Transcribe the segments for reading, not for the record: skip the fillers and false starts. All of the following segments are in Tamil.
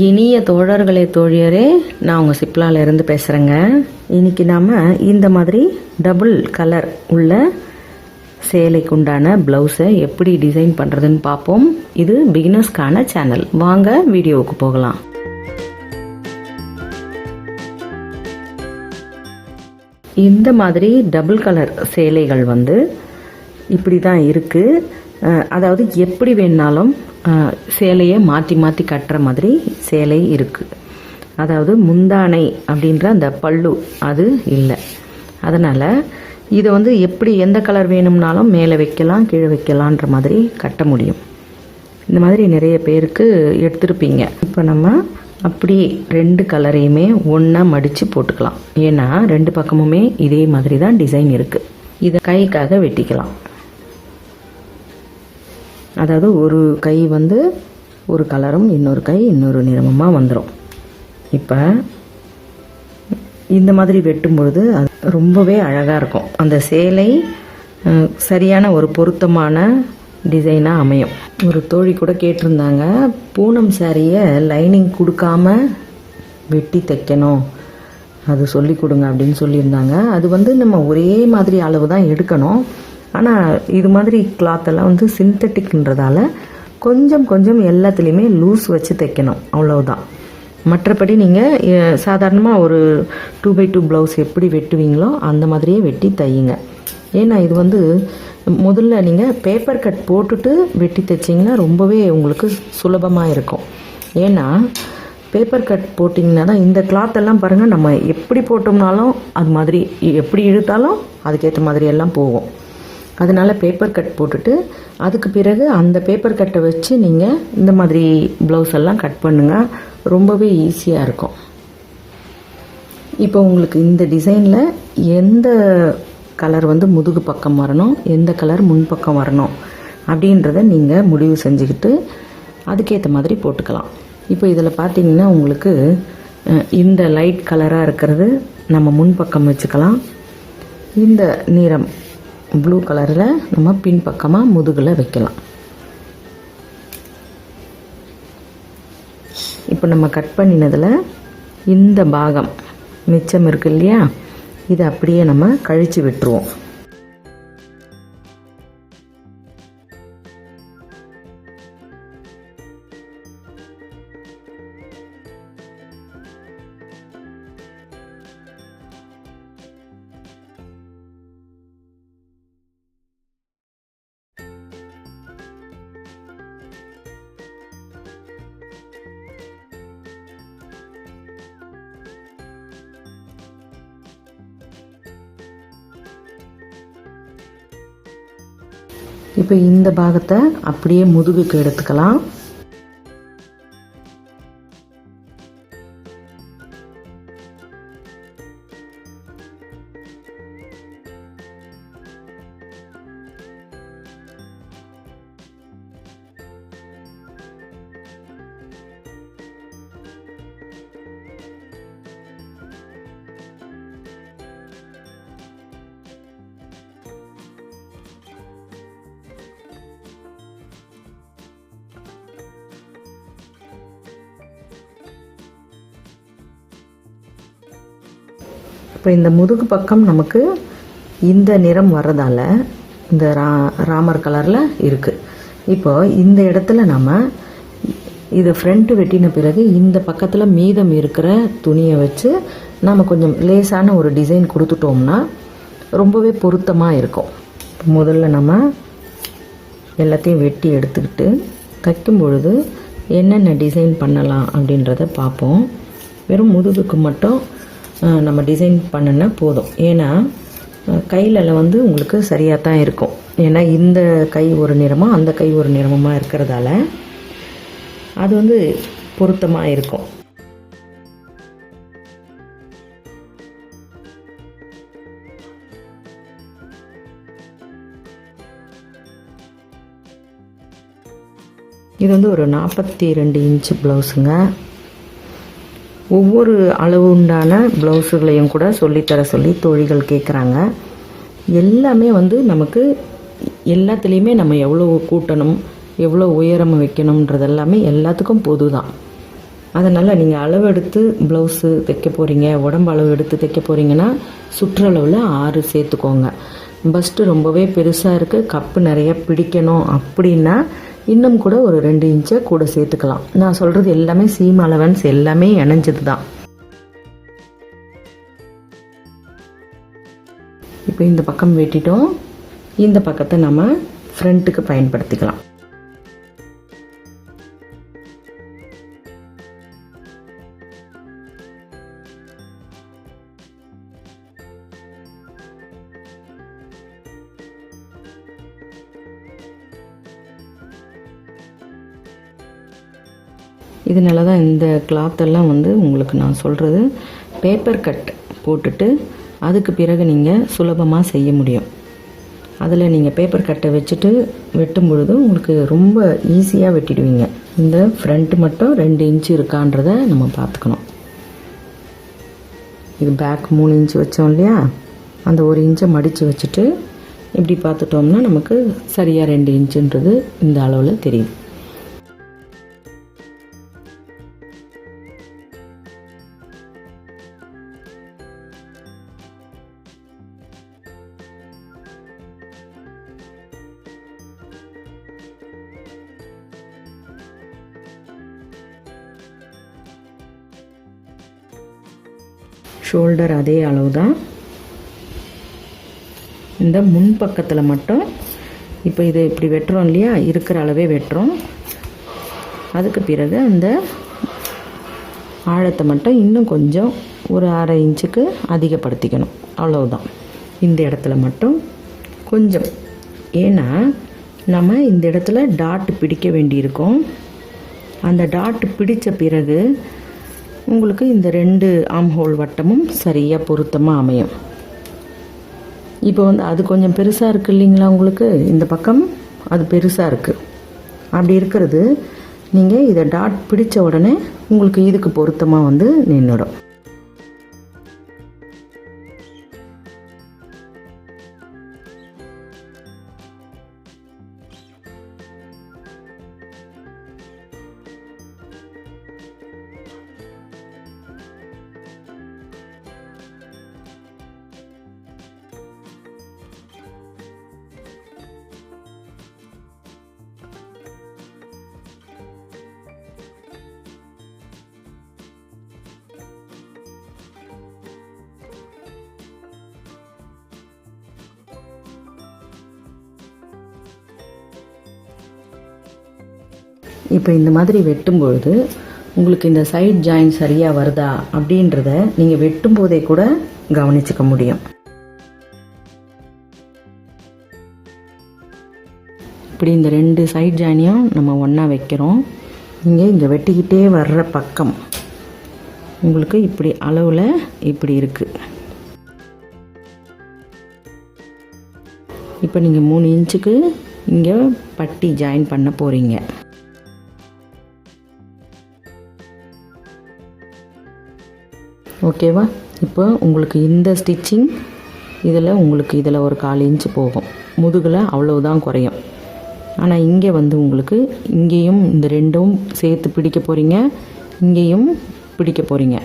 இனிய தோழர்களே தோழியரே, நான் உங்கள் சிப்லால இருந்து பேசுகிறேங்க. இன்னைக்கு நாம் இந்த மாதிரி டபுள் கலர் உள்ள சேலைக்கு உண்டான ப்ளவுஸை எப்படி டிசைன் பண்ணுறதுன்னு பார்ப்போம். இது பிகினர்ஸ்க்கான சேனல். வாங்க வீடியோவுக்கு போகலாம். இந்த மாதிரி டபுள் கலர் சேலைகள் இப்படி தான் இருக்குது. அதாவது எப்படி வேணாலும் சேலையை மாற்றி மாற்றி கட்டுற மாதிரி சேலை இருக்குது. அதாவது முந்தானை அப்படின்ற அந்த பல்லு அது இல்லை. அதனால் இதை எப்படி எந்த கலர் வேணும்னாலும் மேலே வைக்கலாம், கீழே வைக்கலான்ற மாதிரி கட்ட முடியும். இந்த மாதிரி நிறைய பேருக்கு எடுத்துருப்பீங்க. இப்போ நம்ம அப்படியே ரெண்டு கலரையுமே ஒன்றா மடித்து போட்டுக்கலாம். ஏன்னா ரெண்டு பக்கமுமே இதே மாதிரி தான் டிசைன் இருக்குது. இதை கைக்காக வெட்டிக்கலாம். அதாவது ஒரு கை ஒரு கலரும் இன்னொரு கை இன்னொரு நிறமுமாக வந்துடும். இப்போ இந்த மாதிரி வெட்டும் பொழுது அது ரொம்பவே அழகாக இருக்கும். அந்த சேலை சரியான ஒரு பொருத்தமான டிசைனாக அமையும். ஒரு தோழி கூட கேட்டிருந்தாங்க, பூனம் சாரியை லைனிங் கொடுக்காம வெட்டி தைக்கணும், அது சொல்லி கொடுங்க அப்படின்னு சொல்லியிருந்தாங்க. அது நம்ம ஒரே மாதிரி அளவு தான் எடுக்கணும். ஆனால் இது மாதிரி கிளாத்தெல்லாம் சிந்தட்டிக்ன்றதால கொஞ்சம் கொஞ்சம் எல்லாத்துலேயுமே லூஸ் வச்சு தைக்கணும், அவ்வளவுதான். மற்றபடி நீங்கள் சாதாரணமாக ஒரு 2x2 ப்ளவுஸ் எப்படி வெட்டுவீங்களோ அந்த மாதிரியே வெட்டி தையுங்க. ஏன்னா இது முதல்ல நீங்கள் பேப்பர் கட் போட்டுட்டு வெட்டி தைச்சிங்கன்னா ரொம்பவே உங்களுக்கு சுலபமாக இருக்கும். ஏன்னா பேப்பர் கட் போட்டிங்கன்னா தான் இந்த கிளாத்தெல்லாம் பாருங்கள், நம்ம எப்படி போட்டோம்னாலும் அது மாதிரி எப்படி இழுத்தாலும் அதுக்கேற்ற மாதிரி எல்லாம் போகும். அதனால் பேப்பர் கட் போட்டுட்டு அதுக்கு பிறகு அந்த பேப்பர் கட்டை வச்சு நீங்கள் இந்த மாதிரி ப்ளவுஸ் எல்லாம் கட் பண்ணுங்கள். ரொம்பவே ஈஸியாக இருக்கும். இப்போ உங்களுக்கு இந்த டிசைனில் எந்த கலர் முதுகு பக்கம் வரணும், எந்த கலர் முன்பக்கம் வரணும் அப்படின்றத நீங்கள் முடிவு செஞ்சுக்கிட்டு அதுக்கேற்ற மாதிரி போட்டுக்கலாம். இப்போ இதில் பார்த்தீங்கன்னா உங்களுக்கு இந்த லைட் கலராக இருக்கிறது நம்ம முன்பக்கம் வச்சுக்கலாம். இந்த நிறம் ப்ளூ கலரில் நம்ம பின்பக்கமாக முதுகில் வைக்கலாம். இப்போ நம்ம கட் பண்ணினதில் இந்த பாகம் மிச்சம் இருக்கு இல்லையா, இதை அப்படியே நம்ம கழித்து விட்டுருவோம். இப்போ இந்த பாகத்தை அப்படியே முதுகுக்கு எடுத்துக்கலாம். இப்போ இந்த முதுகு பக்கம் நமக்கு இந்த நிறம் வர்றதால இந்த ராமர் கலரில் இருக்குது. இப்போ இந்த இடத்துல நம்ம இதை ஃப்ரண்ட்டு வெட்டின பிறகு இந்த பக்கத்தில் மீதம் இருக்கிற துணியை வச்சு நம்ம கொஞ்சம் லேசான ஒரு டிசைன் கொடுத்துட்டோம்னா ரொம்பவே பொருத்தமாக இருக்கும். முதல்ல நம்ம எல்லாத்தையும் வெட்டி எடுத்துக்கிட்டு தைக்கும் பொழுது என்னென்ன டிசைன் பண்ணலாம் அப்படின்றத பார்ப்போம். வெறும் முதுகுக்கு மட்டும் நம்ம டிசைன் பண்ணினா போதும். ஏன்னா கையில் உங்களுக்கு சரியாக தான் இருக்கும். ஏன்னா இந்த கை ஒரு நிறமாக அந்த கை ஒரு நிறமாக இருக்கிறதால அது பொருத்தமாக இருக்கும். இது ஒரு 42 இன்ச்சு ப்ளவுஸுங்க. ஒவ்வொரு அளவு உண்டான ப்ளவுஸுகளையும் கூட சொல்லித்தர சொல்லி தோழிகள் கேட்குறாங்க. எல்லாமே நமக்கு எல்லாத்துலேயுமே நம்ம எவ்வளோ கூட்டணும், எவ்வளோ உயரம் வைக்கணுன்றது எல்லாமே எல்லாத்துக்கும் பொது தான். அதனால் நீங்கள் அளவு எடுத்து ப்ளவுஸு தைக்க போகிறீங்க, உடம்பு அளவு எடுத்து தைக்க போகிறீங்கன்னா சுற்றளவில் 6 சேர்த்துக்கோங்க. பஸ்ட்டு ரொம்பவே பெருசாக இருக்குது, கப்பு நிறைய பிடிக்கணும் அப்படின்னா இன்னும் கூட ஒரு 2 இன்ச்சை கூட சேர்த்துக்கலாம். நான் சொல்கிறது எல்லாமே சீம் அலவன்ஸ், எல்லாமே இணைஞ்சது தான். இப்போ இந்த பக்கம் வெட்டிட்டோம், இந்த பக்கத்தை நம்ம ஃப்ரண்ட்டுக்கு பயன்படுத்திக்கலாம். இதனால தான் இந்த கிளாத்தெல்லாம் உங்களுக்கு நான் சொல்கிறது பேப்பர் கட் போட்டுட்டு அதுக்கு பிறகு நீங்கள் சுலபமாக செய்ய முடியும். அதில் நீங்கள் பேப்பர் கட்டை வச்சுட்டு வெட்டும் பொழுது உங்களுக்கு ரொம்ப ஈஸியாக வெட்டிடுவீங்க. இந்த ஃப்ரண்ட் மட்டும் 2 இன்ச்சு இருக்கான்றதை நம்ம பார்த்துக்கணும். இது பேக் 3 இன்ச்சு வச்சோம் இல்லையா, அந்த 1 இன்ச்சை மடித்து வச்சுட்டு இப்படி பார்த்துட்டோம்னா நமக்கு சரியாக 2 இன்ச்சுன்றது இந்த அளவில் தெரியுது. ஷோல்டர் அதே அளவு தான். இந்த முன் பக்கத்தில் மட்டும் இப்போ இது இப்படி வெட்டுறோம் இல்லையா, இருக்கிற அளவே வெட்டுறோம். அதுக்கு பிறகு அந்த ஆழத்தை மட்டும் இன்னும் கொஞ்சம் ஒரு 1/2 இன்ச்சுக்கு அதிகப்படுத்திக்கணும், அவ்வளவுதான். இந்த இடத்துல மட்டும் கொஞ்சம், ஏன்னா நம்ம இந்த இடத்துல டாட் பிடிக்க வேண்டியிருக்கும். அந்த டாட் பிடித்த பிறகு உங்களுக்கு இந்த 2 ஆம் ஹோல் வட்டமும் சரியாக பொருத்தமாக அமையும். இப்போ அது கொஞ்சம் பெருசாக இருக்குது இல்லைங்களா, உங்களுக்கு இந்த பக்கம் அது பெருசாக இருக்குது. அப்படி இருக்கிறது நீங்கள் இதை டாட் பிடித்த உடனே உங்களுக்கு இதுக்கு பொருத்தமாக நின்றுடும். இப்போ இந்த மாதிரி வெட்டும்பொழுது உங்களுக்கு இந்த சைட் ஜாயின் சரியாக வருதா அப்படின்றத நீங்கள் வெட்டும்போதே கூட கவனிச்சுக்க முடியும். இப்படி இந்த 2 சைட் ஜாயினையும் நம்ம ஒன்றா வைக்கிறோம். நீங்கள் இங்கே வெட்டிக்கிட்டே வர்ற பக்கம் உங்களுக்கு இப்படி அளவில் இப்படி இருக்குது. இப்போ நீங்கள் 3 இன்ச்சுக்கு இங்கே பட்டி ஜாயின் பண்ண போகிறீங்க. ஓகேவா? இப்போ உங்களுக்கு இந்த ஸ்டிச்சிங் இதில் உங்களுக்கு இதில் ஒரு 1/4 இன்ச்சு போகும், முதுகில் அவ்வளவுதான் குறையும். ஆனால் இங்கே உங்களுக்கு இங்கேயும் இந்த 2ம் சேர்த்து பிடிக்க போகிறீங்க, இங்கேயும் பிடிக்க போகிறீங்க.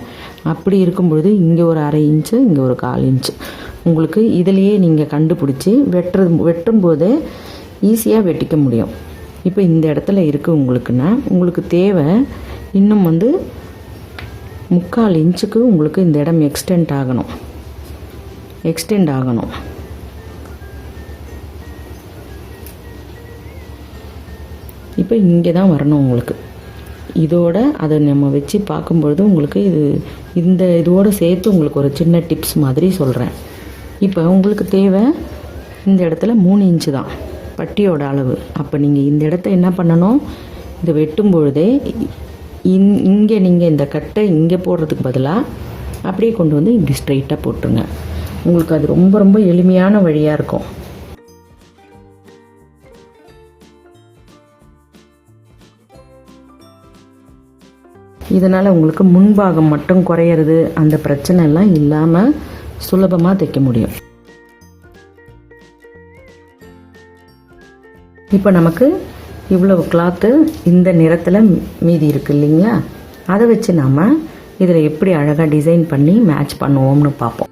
அப்படி இருக்கும்பொழுது இங்கே ஒரு 1/2 இன்ச்சு, இங்கே ஒரு 1/4 இன்ச்சு உங்களுக்கு இதிலையே நீங்கள் கண்டுபிடிச்சி வெட்டும்போதே ஈஸியாக வெட்டிக்க முடியும். இப்போ இந்த இடத்துல இருக்குது உங்களுக்குன்னா உங்களுக்கு தேவை இன்னும் 3/4 இன்ச்சுக்கு உங்களுக்கு இந்த இடம் எக்ஸ்டெண்ட் ஆகணும். இப்போ இங்கே தான் வரணும் உங்களுக்கு. இதோட அதை நம்ம வச்சு பார்க்கும்பொழுது உங்களுக்கு இந்த இதோடு சேர்த்து உங்களுக்கு ஒரு சின்ன டிப்ஸ் மாதிரி சொல்கிறேன். இப்போ உங்களுக்கு தேவை இந்த இடத்துல 3 இன்ச்சு தான் பட்டியோட அளவு. அப்போ நீங்கள் இந்த இடத்த என்ன பண்ணணும், இதை வெட்டும் பொழுதே இங்கே நீங்கள் இந்த கட்டை இங்கே போடுறதுக்கு பதிலாக அப்படியே கொண்டு இப்படி ஸ்ட்ரைட்டாக போட்டுருங்க. உங்களுக்கு அது ரொம்ப ரொம்ப எளிமையான வழியாக இருக்கும். இதனால் உங்களுக்கு முன்பாகம் மட்டும் குறையிறது அந்த பிரச்சனை எல்லாம் இல்லாமல் சுலபமாக தைக்க முடியும். இப்போ நமக்கு இவ்வளவு கிளாத்து இந்த நிறத்தில் மீதி இருக்குது இல்லைங்களா, அதை வச்சு நாம் இதில் எப்படி அழகாக டிசைன் பண்ணி மேட்ச் பண்ணுவோம்னு பார்ப்போம்.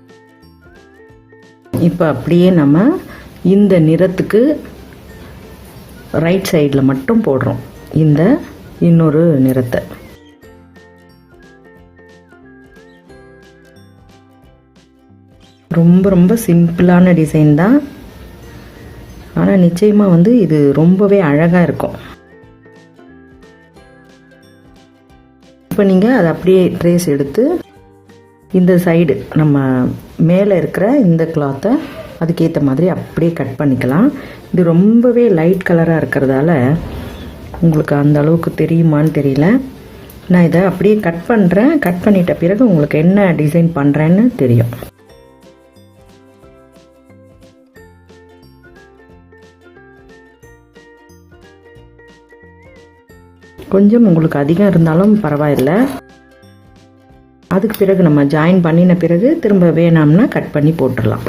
இப்போ அப்படியே நம்ம இந்த நிறத்துக்கு ரைட் சைடில் மட்டும் போடுறோம் இந்த இன்னொரு நிறத்தை. ரொம்ப ரொம்ப சிம்பிளான டிசைன் தான், ஆனால் நிச்சயமாக இது ரொம்பவே அழகாக இருக்கும். இப்போ நீங்கள் அதை அப்படியே ட்ரேஸ் எடுத்து இந்த சைடு நம்ம மேலே இருக்கிற இந்த கிளாத்தை அதுக்கேற்ற மாதிரி அப்படியே கட் பண்ணிக்கலாம். இது ரொம்பவே லைட் கலராக இருக்கிறதால உங்களுக்கு அந்த அளவுக்கு தெரியுமான்னு தெரியல. நான் இதை அப்படியே கட் பண்ணுறேன். கட் பண்ணிட்ட பிறகு உங்களுக்கு என்ன டிசைன் பண்ணுறேன்னு தெரியும். கொஞ்சம் உங்களுக்கு அதிகம் இருந்தாலும் பரவாயில்லை. அதுக்கு பிறகு நம்ம ஜாயின் பண்ணின பிறகு திரும்ப வேணாம்னா கட் பண்ணி போட்டுடலாம்.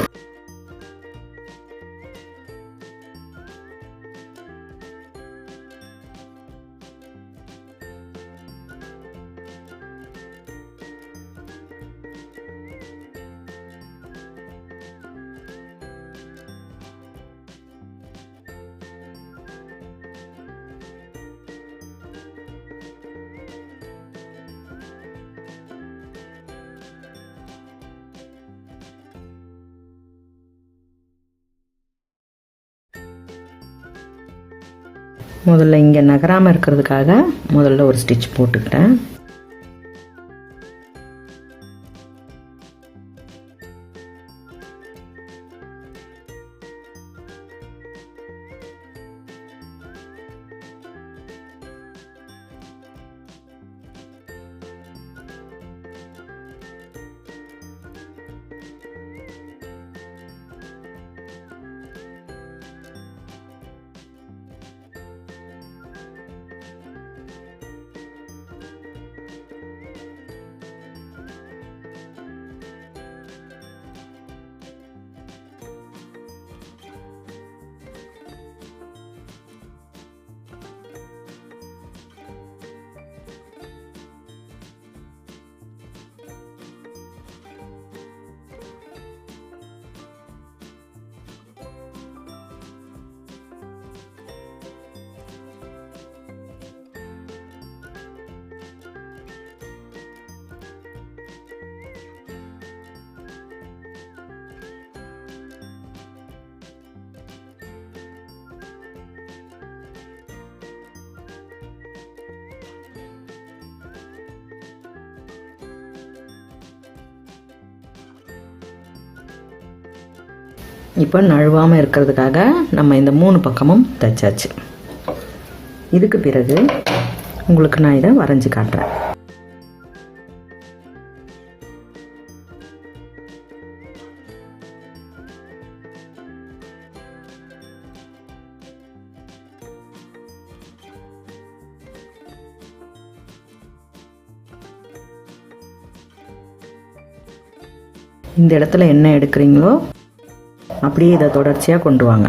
முதல்ல இங்கே நகராமல் இருக்கிறதுக்காக முதல்ல ஒரு ஸ்டிச் போட்டுக்கிட்டேன். இப்போ நழுவாமல் இருக்கிறதுக்காக நம்ம இந்த 3 பக்கமும் தைச்சாச்சு. இதுக்கு பிறகு உங்களுக்கு நான் இதை வரைஞ்சி காட்டுறேன். இந்த இடத்துல என்ன எடுக்கிறீங்களோ அப்படியே இதை தொடர்ச்சியாக கொண்டு வாங்க.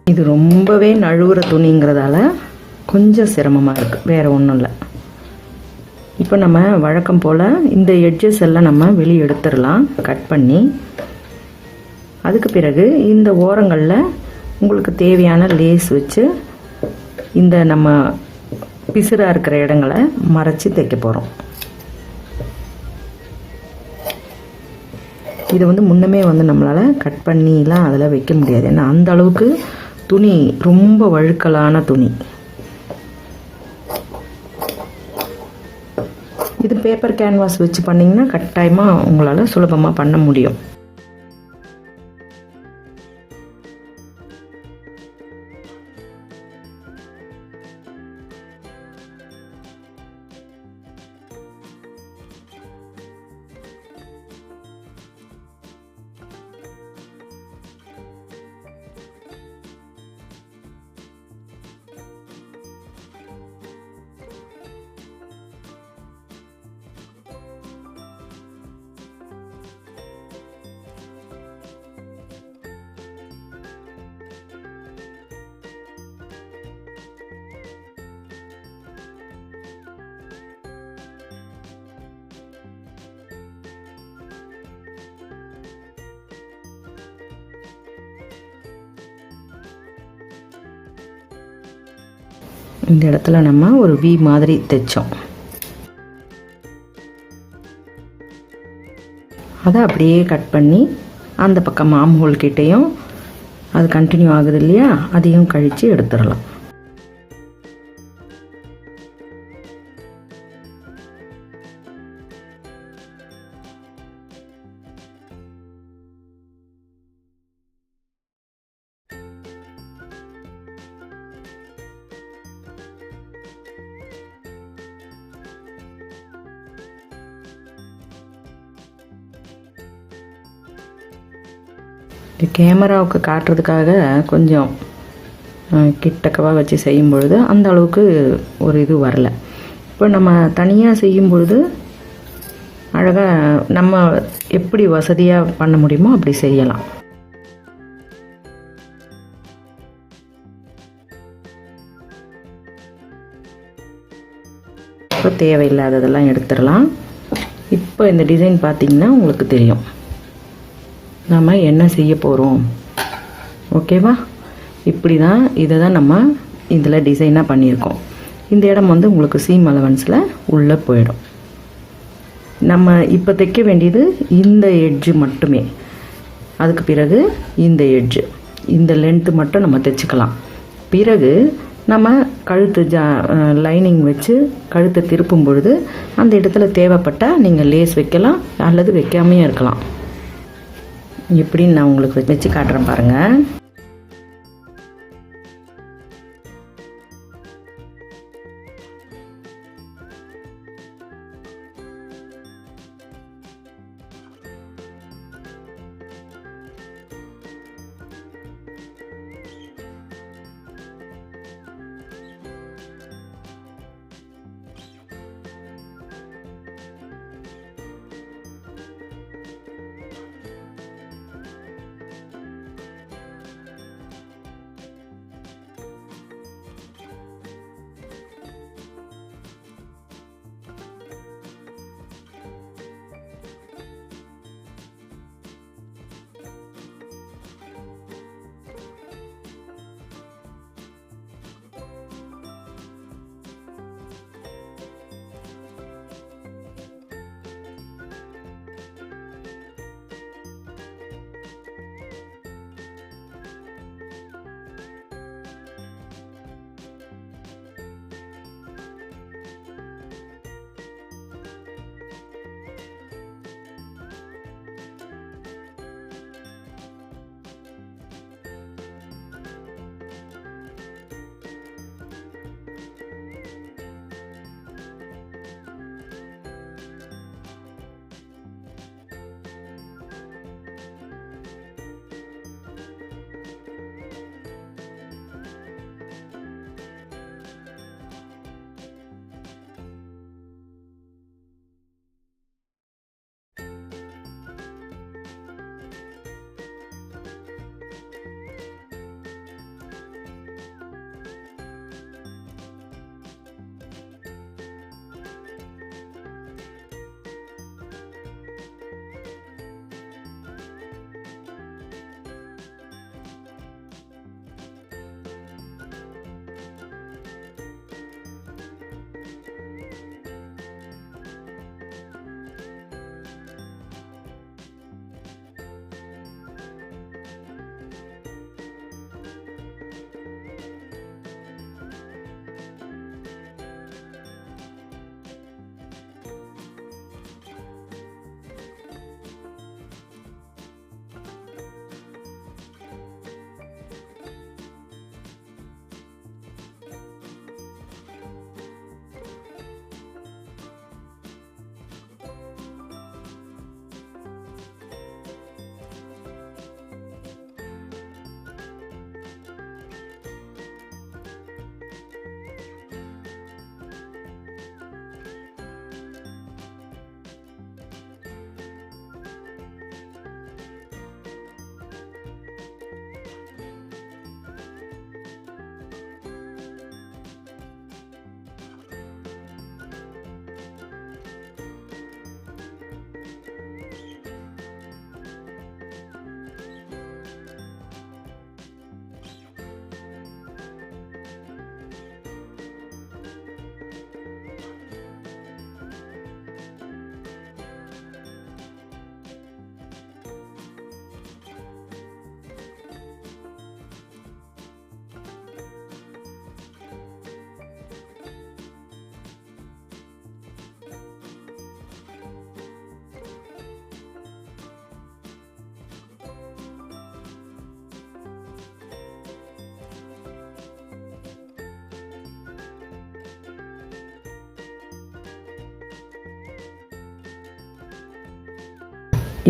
இது ரொம்பவே நழுவுற துணிங்கிறதால கொஞ்சம் சிரமமாக இருக்குது, வேறு ஒன்றும் இல்லை. இப்போ நம்ம வழக்கம் போல் இந்த எட்ஜஸ் எல்லாம் நம்ம வெளியே எடுத்துடலாம் கட் பண்ணி. அதுக்கு பிறகு இந்த ஓரங்களில் உங்களுக்கு தேவையான லேஸ் வச்சு இந்த நம்ம பிசுறாக இருக்கிற இடங்களை மறைச்சி தைக்க போகிறோம். இதை முன்னமே நம்மளால் கட் பண்ணிலாம் அதில் வைக்க முடியாது, ஏன்னா அந்த அளவுக்கு துணி ரொம்ப வழுக்கலான துணி. இது பேப்பர் கேன்வாஸ் வச்சு பண்ணிங்கன்னா கட்டாயமாக உங்களால் சுலபமாக பண்ண முடியும். இந்த இடத்துல நம்ம ஒரு வி மாதிரி தைச்சோம், அதை அப்படியே கட் பண்ணி அந்த பக்கம் ஆம் ஹோல் கிட்டேயும் அது கண்டினியூ ஆகுது இல்லையா, அதையும் கழித்து எடுத்துடலாம். இது கேமராவுக்கு காட்டுறதுக்காக கொஞ்சம் கிட்டக்கவாக வச்சு செய்யும் பொழுது அந்த அளவுக்கு ஒரு இது வரல. இப்போ நம்ம தனியாக செய்யும் பொழுது அழகாக நம்ம எப்படி வசதியாக பண்ண முடியுமோ அப்படி செய்யலாம். இப்போ தேவையில்லாததெல்லாம் எடுத்துடலாம். இப்போ இந்த டிசைன் பார்த்திங்கன்னா உங்களுக்கு தெரியும் நம்ம என்ன செய்ய போகிறோம். ஓகேவா? இப்படி தான் இதை தான் நம்ம இதில் டிசைனாக பண்ணியிருக்கோம். இந்த இடம் உங்களுக்கு சீம் அலவன்ஸில் உள்ளே போயிடும். நம்ம இப்போ தைக்க வேண்டியது இந்த எட்ஜு மட்டுமே. அதுக்கு பிறகு இந்த எட்ஜு, இந்த லென்த்து மட்டும் நம்ம தைச்சிக்கலாம். பிறகு நம்ம கழுத்து லைனிங் வச்சு கழுத்தை திருப்பும் பொழுது அந்த இடத்துல தேவைப்பட்டால் நீங்கள் லேஸ் வைக்கலாம் அல்லது வைக்காமையே இருக்கலாம். எப்படின்னு நான் உங்களுக்கு வச்சு காட்டுறேன் பாருங்கள்.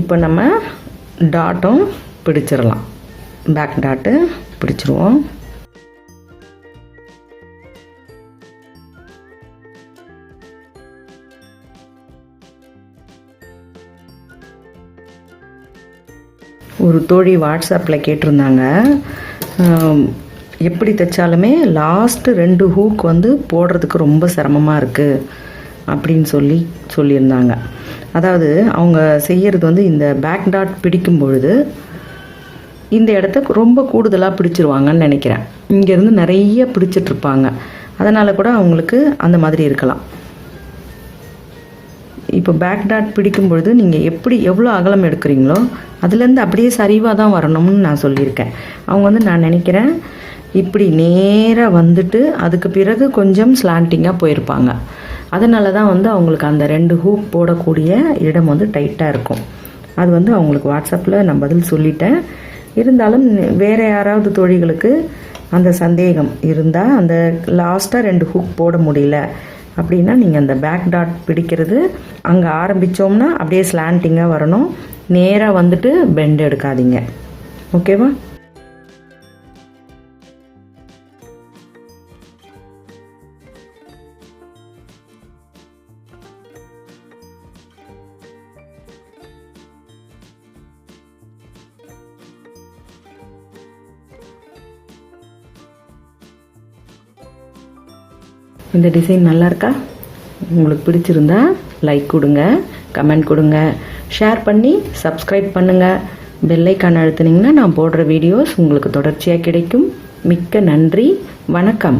இப்போ நம்ம டாட்டும் பிடிச்சிடலாம். பேக் டாட்டு பிடிச்சிருவோம். ஒரு தோழி வாட்ஸ்அப்பில் கேட்டிருந்தாங்க, எப்படி தைச்சாலுமே லாஸ்ட்டு 2 ஹூக் வந்து போடுறதுக்கு ரொம்ப சிரமமாக இருக்குது அப்படின்னு சொல்லியிருந்தாங்க. அதாவது அவங்க செய்கிறது வந்து இந்த பேக் டாட் பிடிக்கும் பொழுது இந்த இடத்த ரொம்ப கூடுதலாக பிடிச்சிருவாங்கன்னு நினைக்கிறேன். இங்கேருந்து நிறைய பிடிச்சிட்ருப்பாங்க. அதனால் கூட அவங்களுக்கு அந்த மாதிரி இருக்கலாம். இப்போ பேக் டாட் பிடிக்கும் பொழுது நீங்கள் எவ்வளோ அகலம் எடுக்கிறீங்களோ அதுலேருந்து அப்படியே சரிவாக தான் வரணும்னு நான் சொல்லியிருக்கேன். அவங்க வந்து நான் நினைக்கிறேன் இப்படி நேராக வந்துட்டு அதுக்கு பிறகு கொஞ்சம் ஸ்லாண்டிங்காக போயிருப்பாங்க. அதனால தான் வந்து அவங்களுக்கு அந்த 2 ஹூக் போடக்கூடிய இடம் வந்து டைட்டாக இருக்கும். அது வந்து அவங்களுக்கு வாட்ஸ்அப்பில் நான் பதில் சொல்லிட்டேன். இருந்தாலும் வேறு யாராவது தோழிகளுக்கு அந்த சந்தேகம் இருந்தால், அந்த லாஸ்ட்டாக 2 ஹூக் போட முடியல அப்படின்னா நீங்கள் அந்த பேக் டாட் பிடிக்கிறது அங்கே ஆரம்பித்தோம்னா அப்படியே ஸ்லாண்டிங்காக வரணும். நேராக வந்துட்டு பெண்ட் எடுக்காதீங்க. ஓகேவா? இந்த டிசைன் நல்லா இருக்கா? உங்களுக்கு பிடிச்சிருந்தா லைக் கொடுங்க, கமெண்ட் கொடுங்க, ஷேர் பண்ணி சப்ஸ்கிரைப் பண்ணுங்கள். பெல் ஐக்கான் அழுத்துனீங்கன்னா நான் போடுற வீடியோஸ் உங்களுக்கு தொடர்ச்சியாக கிடைக்கும். மிக்க நன்றி. வணக்கம்.